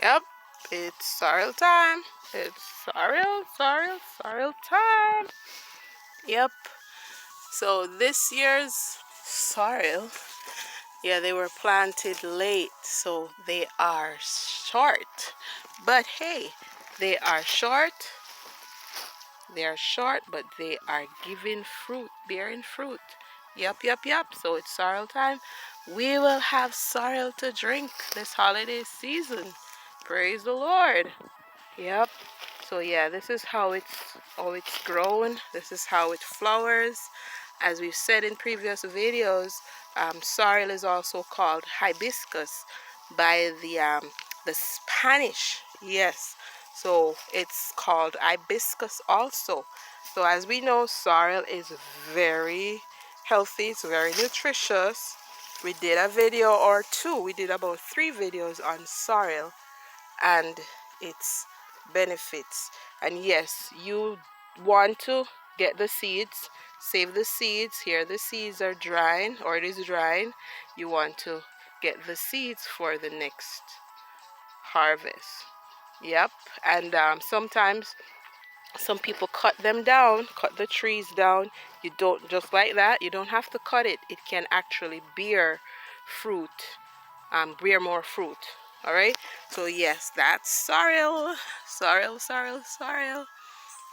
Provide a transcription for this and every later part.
Yep, it's sorrel time. It's sorrel time. Yep. So this year's sorrel, yeah, they were planted late, so they are short. But hey, they are short. They are short, but they are giving fruit, bearing fruit. Yep. So it's sorrel time. We will have sorrel to drink this holiday season. Praise the Lord. Yep. So yeah, this is how it's grown. This is how it flowers. As we've said in previous videos, sorrel is also called hibiscus by the Spanish. Yes. So it's called hibiscus also. So as we know, sorrel is very healthy. It's very nutritious. We did a video or two. We did about 3 videos on sorrel and its benefits. And yes, you want to get the seeds, save the seeds. Here the seeds are drying, or it is drying. You want to get the seeds for the next harvest. Yep. And sometimes some people cut them down, cut the trees down. You don't, just like that, you don't have to cut it. It can actually bear fruit, bear more fruit. All right, so yes, that's sorrel.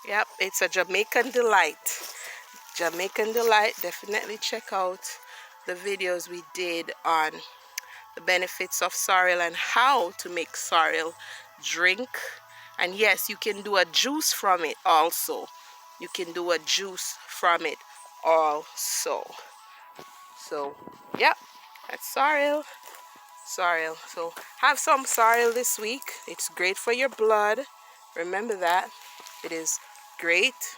Yep, it's a Jamaican delight. Definitely check out the videos we did on the benefits of sorrel and how to make sorrel drink. And yes, you can do a juice from it also. So yep, that's sorrel. So have some sorrel this week. It's great for your blood. Remember that. It is great.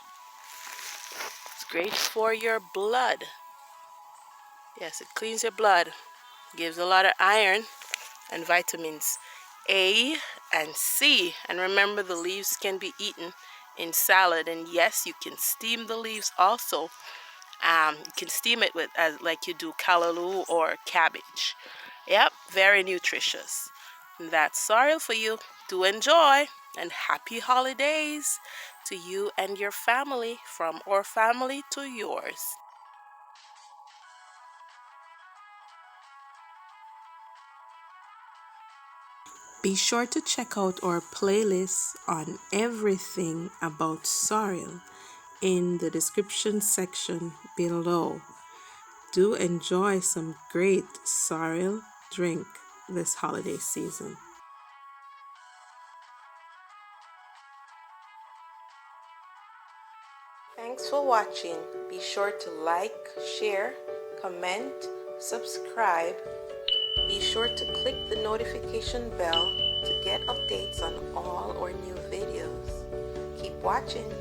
It's great for your blood. Yes, it cleans your blood. Gives a lot of iron and vitamins A and C. And remember, the leaves can be eaten in salad. And yes, you can steam the leaves also. You can steam it with like you do callaloo or cabbage. Yep, very nutritious. And that's sorrel for you. Do enjoy, and happy holidays to you and your family, from our family to yours. Be sure to check out our playlist on everything about sorrel in the description section below. Do enjoy some great sorrel drink this holiday season. Thanks for watching. Be sure to like, share, comment, subscribe. Be sure to click the notification bell to get updates on all our new videos. Keep watching.